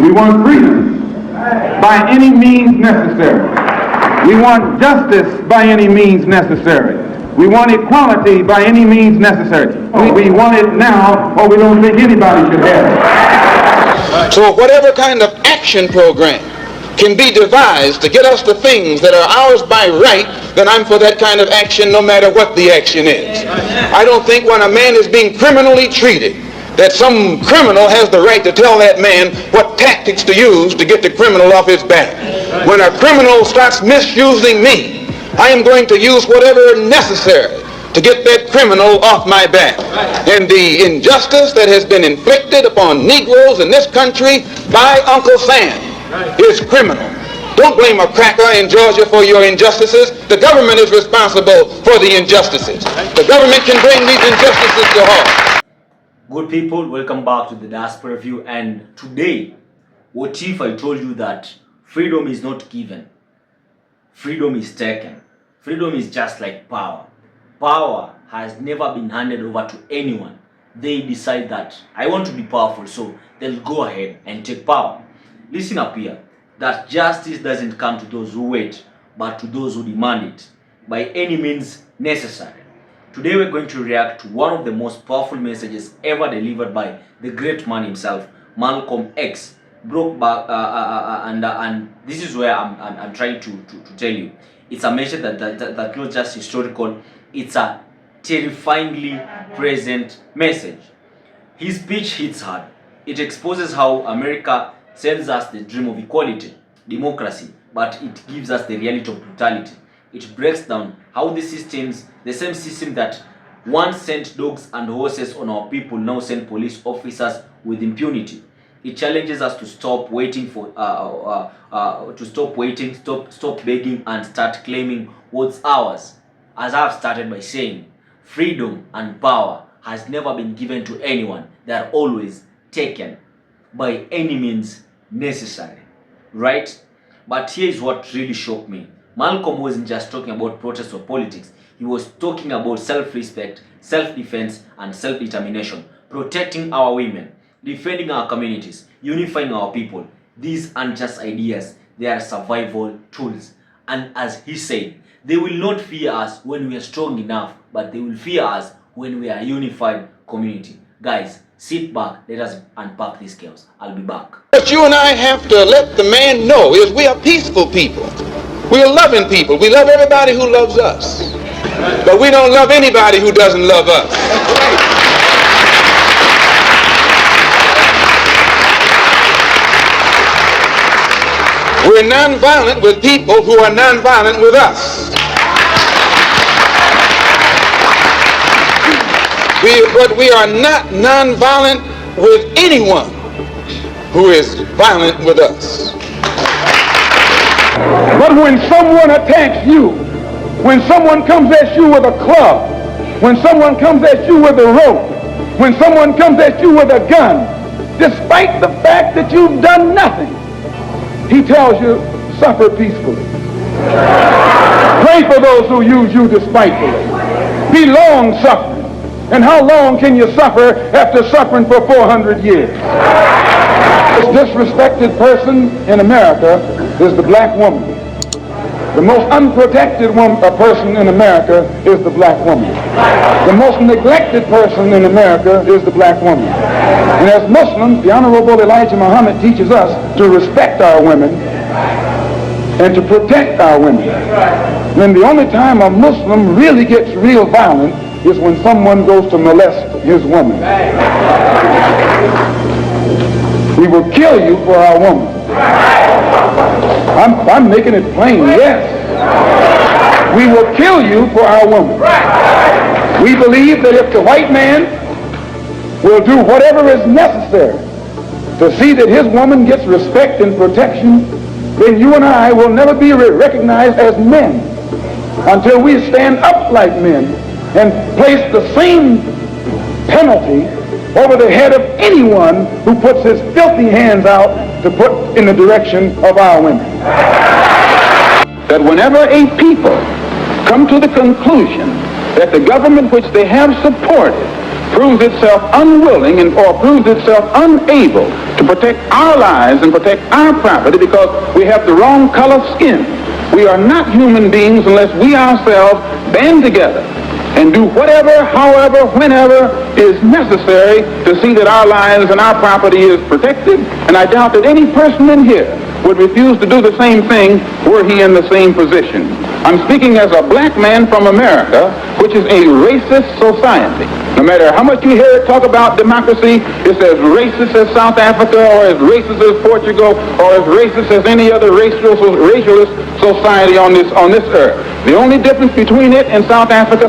We want freedom by any means necessary. We want justice by any means necessary. We want equality by any means necessary. We want it now, or we don't think anybody should have it. So whatever kind of action program can be devised to get us the things that are ours by right, then I'm for that kind of action no matter what the action is. I don't think when a man is being criminally treated that some criminal has the right to tell that man what tactics to use to get the criminal off his back. When a criminal starts misusing me, I am going to use whatever necessary to get that criminal off my back. And the injustice that has been inflicted upon Negroes in this country by Uncle Sam is criminal. Don't blame a cracker in Georgia for your injustices. The government is responsible for the injustices. The government can bring these injustices to halt. Good people, welcome back to the Diaspora Review. And today, what if I told you that freedom is not given? Freedom is taken. Freedom is just like power. Power has never been handed over to anyone. They decide that I want to be powerful, so they'll go ahead and take power. Listen up here, that justice doesn't come to those who wait, but to those who demand it, by any means necessary. Today we're going to react to one of the most powerful messages ever delivered by the great man himself, Malcolm X. Broke back, and this is where I'm trying to tell you. It's a message that not just historical, it's a terrifyingly present message. His speech hits hard. It exposes how America sells us the dream of equality, democracy, but it gives us the reality of brutality. It breaks down how the same system that once sent dogs and horses on our people now send police officers with impunity. It challenges us to stop waiting stop begging and start claiming what's ours. As I've started by saying, freedom and power has never been given to anyone. They are always taken by any means necessary, right? But here's what really shocked me. Malcolm wasn't just talking about protest or politics. He was talking about self-respect, self-defense, and self-determination, protecting our women, defending our communities, unifying our people. These aren't just ideas, they are survival tools. And as he said, they will not fear us when we are strong enough, but they will fear us when we are a unified community. Guys, sit back, let us unpack this chaos. I'll be back. What you and I have to let the man know is we are peaceful people. We are loving people. We love everybody who loves us. But we don't love anybody who doesn't love us. We're nonviolent with people who are nonviolent with us. But we are not nonviolent with anyone who is violent with us. But when someone attacks you, when someone comes at you with a club, when someone comes at you with a rope, when someone comes at you with a gun, despite the fact that you've done nothing, he tells you, suffer peacefully. Pray for those who use you despitefully. Be long-suffering. And how long can you suffer after suffering for 400 years? The most disrespected person in America is the black woman. The most unprotected person in America is the black woman. The most neglected person in America is the black woman. And as Muslims, the Honorable Elijah Muhammad teaches us to respect our women and to protect our women. And the only time a Muslim really gets real violent is when someone goes to molest his woman. We will kill you for our woman. I'm making it plain, yes. We will kill you for our woman. We believe that if the white man will do whatever is necessary to see that his woman gets respect and protection, then you and I will never be recognized as men until we stand up like men and place the same penalty over the head of anyone who puts his filthy hands out to put in the direction of our women. That whenever a people come to the conclusion that the government which they have supported proves itself unwilling or proves itself unable to protect our lives and protect our property because we have the wrong color skin. We are not human beings unless we ourselves band together and do whatever, however, whenever is necessary to see that our lives and our property is protected. And I doubt that any person in here would refuse to do the same thing were he in the same position. I'm speaking as a black man from America, which is a racist society. No matter how much you hear it talk about democracy, it's as racist as South Africa or as racist as Portugal or as racist as any other racialist society on this earth. The only difference between it and South Africa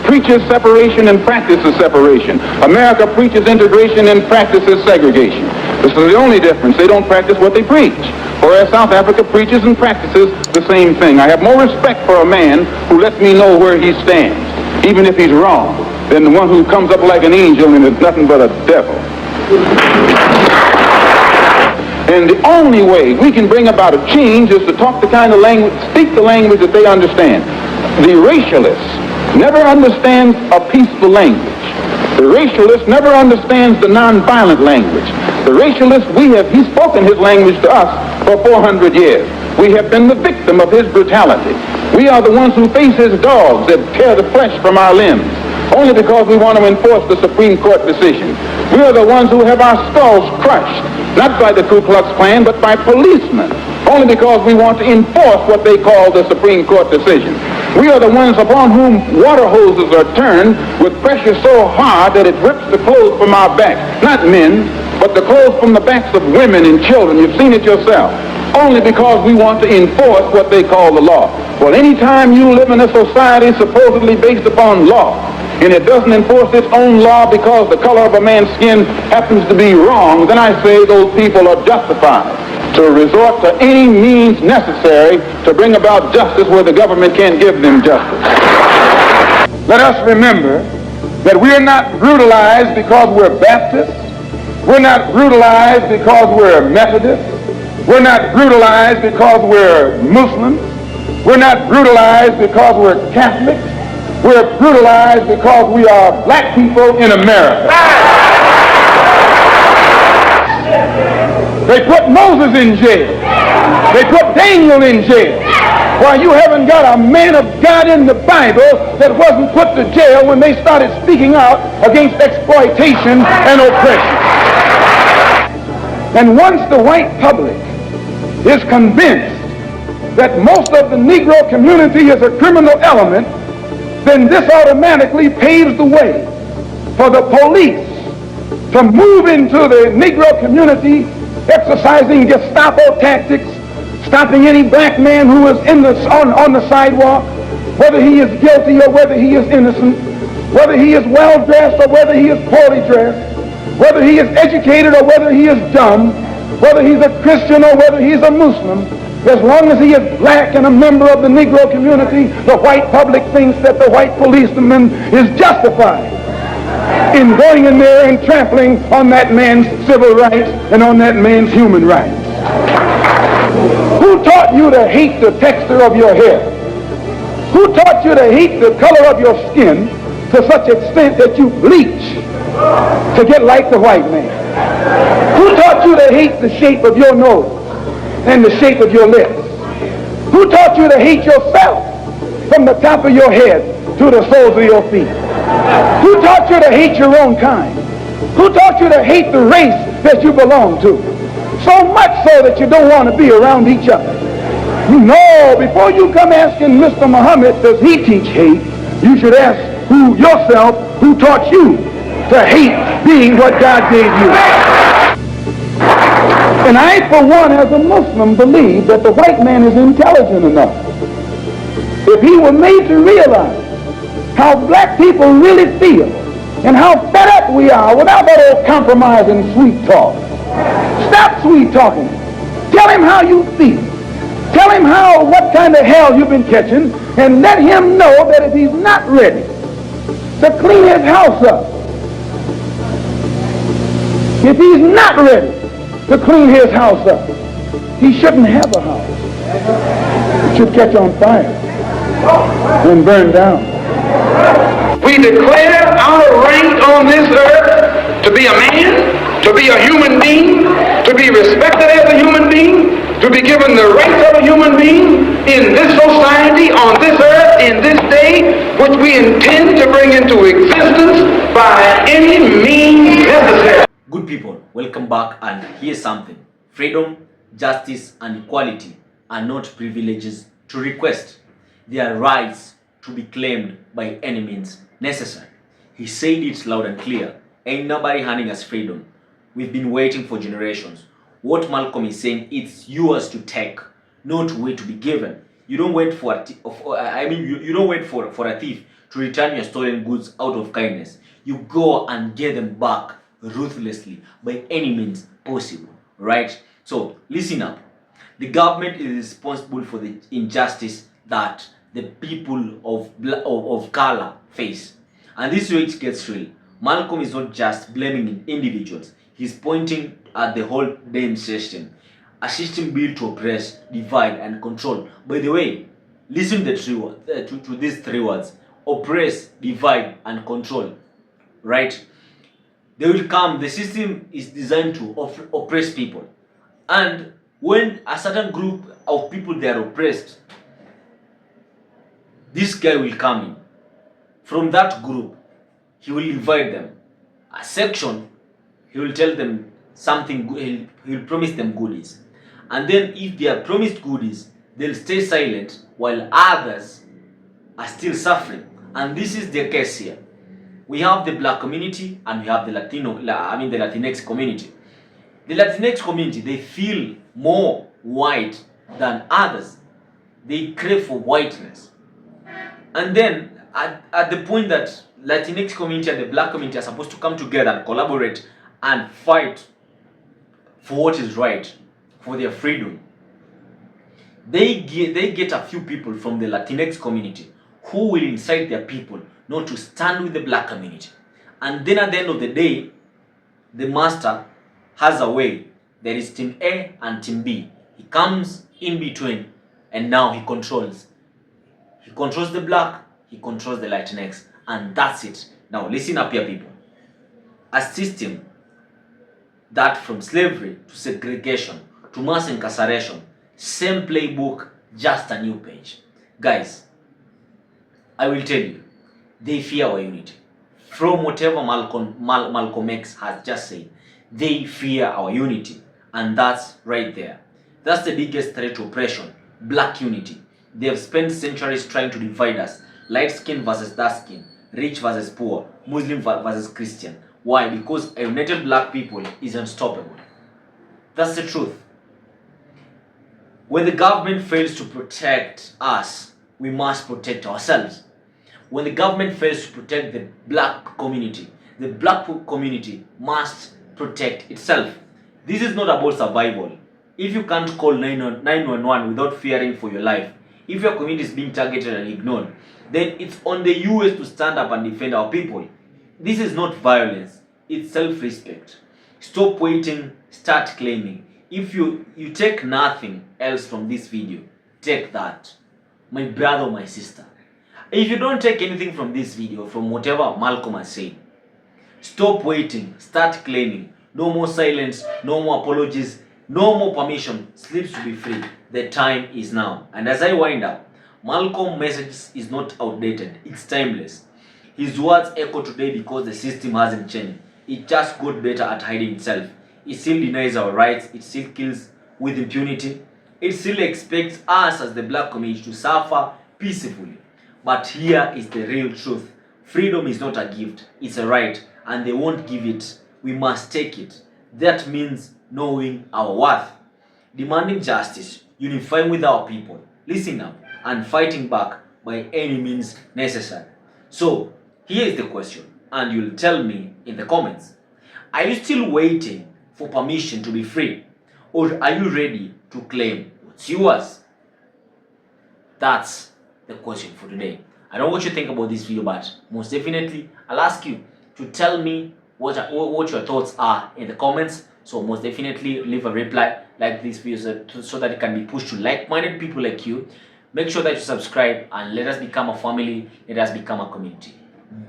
preaches separation and practices separation. America preaches integration and practices segregation. This is the only difference. They don't practice what they preach. Whereas South Africa preaches and practices the same thing. I have more respect for a man who lets me know where he stands, even if he's wrong, than the one who comes up like an angel and is nothing but a devil. And the only way we can bring about a change is to talk the kind of language, speak the language that they understand. The racialist never understands a peaceful language. The racialist never understands the nonviolent language. The racialist, he's spoken his language to us for 400 years. We have been the victim of his brutality. We are the ones who face his dogs that tear the flesh from our limbs, only because we want to enforce the Supreme Court decision. We are the ones who have our skulls crushed, not by the Ku Klux Klan, but by policemen, only because we want to enforce what they call the Supreme Court decision. We are the ones upon whom water hoses are turned with pressure so hard that it rips the clothes from our backs. Not men, but the clothes from the backs of women and children. You've seen it yourself. Only because we want to enforce what they call the law. Well, anytime you live in a society supposedly based upon law, and it doesn't enforce its own law because the color of a man's skin happens to be wrong, then I say those people are justified to resort to any means necessary to bring about justice where the government can't give them justice. Let us remember that we are not brutalized because we're Baptists. We're not brutalized because we're Methodists. We're not brutalized because we're Muslims. We're not brutalized because we're Catholics. We're brutalized because we are black people in America. They put Moses in jail. They put Daniel in jail. Why, you haven't got a man of God in the Bible that wasn't put to jail when they started speaking out against exploitation and oppression. And once the white public is convinced that most of the Negro community is a criminal element, then this automatically paves the way for the police to move into the Negro community, exercising Gestapo tactics, stopping any black man who is on the sidewalk, whether he is guilty or whether he is innocent, whether he is well-dressed or whether he is poorly dressed, whether he is educated or whether he is dumb, whether he's a Christian or whether he's a Muslim. As long as he is black and a member of the Negro community, the white public thinks that the white policeman is justified in going in there and trampling on that man's civil rights and on that man's human rights. Who taught you to hate the texture of your hair? Who taught you to hate the color of your skin to such extent that you bleach to get like the white man? Who taught you to hate the shape of your nose and the shape of your lips? Who taught you to hate yourself from the top of your head to the soles of your feet? Who taught you to hate your own kind? Who taught you to hate the race that you belong to? So much so that you don't want to be around each other. You know, before you come asking Mr. Muhammad, does he teach hate, you should ask yourself who taught you to hate being what God gave you. And I, for one, as a Muslim, believe that the white man is intelligent enough. If he were made to realize how black people really feel and how fed up we are without that old compromise and sweet talk. Stop sweet talking. Tell him how you feel. Tell him what kind of hell you've been catching, and let him know that if he's not ready to clean his house up, if he's not ready to clean his house up, he shouldn't have a house. It should catch on fire and burn down. We declare our right on this earth to be a man, to be a human being, to be respected as a human being, to be given the rights of a human being in this society, on this earth, in this day, which we intend to bring into existence by any means necessary. Good people, welcome back, and here's something. Freedom, justice, and equality are not privileges to request. They are rights to be claimed by any means necessary. He said it loud and clear. Ain't nobody handing us freedom. We've been waiting for generations. What Malcolm is saying, it's yours to take, not wait to be given. You don't wait for you don't wait for a thief to return your stolen goods out of kindness. You go and get them back ruthlessly by any means possible, right? So listen up. The government is responsible for the injustice that the people of color face, and this is where it gets real. Malcolm is not just blaming individuals. He's pointing at the whole damn system, a system built to oppress, divide, and control. By the way, listen to these three words: oppress, divide, and control. Right? They will come. The system is designed to oppress people, and when a certain group of people they are oppressed, this guy will come in. From that group, he will divide them. A section, he will tell them something good. He will promise them goodies, and then if they are promised goodies, they'll stay silent while others are still suffering. And this is the case here. We have the black community and we have the the Latinx community. The Latinx community, they feel more white than others. They crave for whiteness. And then at the point that Latinx community and the black community are supposed to come together and collaborate and fight for what is right, for their freedom, they get a few people from the Latinx community who will incite their people not to stand with the black community. And then at the end of the day, the master has a way. There is team A and team B. He comes in between and now he controls. He controls the black, he controls the Latinx, and that's it. Now listen up here, people. A system that from slavery to segregation to mass incarceration, same playbook, just a new page. Guys, I will tell you, they fear our unity. From whatever Malcolm X has just said, they fear our unity. And that's right there. That's the biggest threat to oppression, black unity. They have spent centuries trying to divide us. Light skin versus dark skin, rich versus poor, Muslim versus Christian. Why? Because a united black people is unstoppable. That's the truth. When the government fails to protect us, we must protect ourselves. When the government fails to protect the black community must protect itself. This is not about survival. If you can't call 911 without fearing for your life, if your community is being targeted and ignored, then it's on the US to stand up and defend our people. This is not violence, it's self-respect. Stop waiting, start claiming. If you take nothing else from this video, take that. My brother or my sister. If you don't take anything from this video, from whatever Malcolm has said, stop waiting, start claiming. No more silence, no more apologies, no more permission, slips to be free. The time is now. And as I wind up, Malcolm's message is not outdated, it's timeless. His words echo today because the system hasn't changed. It just got better at hiding itself. It still denies our rights, it still kills with impunity. It still expects us as the black community to suffer peacefully. But here is the real truth. Freedom is not a gift, it's a right, and they won't give it. We must take it. That means knowing our worth, demanding justice, unifying with our people, listening up, and fighting back by any means necessary. So, here is the question, and you'll tell me in the comments. Are you still waiting for permission to be free? Or are you ready to claim what's yours? That's the question for today. I don't know what you think about this video, but most definitely I'll ask you to tell me what your thoughts are in the comments. So most definitely leave a reply, like this video so that it can be pushed to like-minded people like you. Make sure that you subscribe and let us become a family, let us become a community.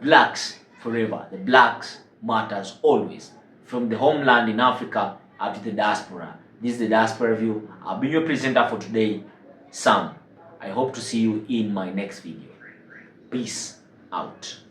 Blacks forever. The blacks matters always. from the homeland in Africa up to the diaspora. This is the Diaspora Review. I've been your presenter for today, Sam. I hope to see you in my next video. Peace out.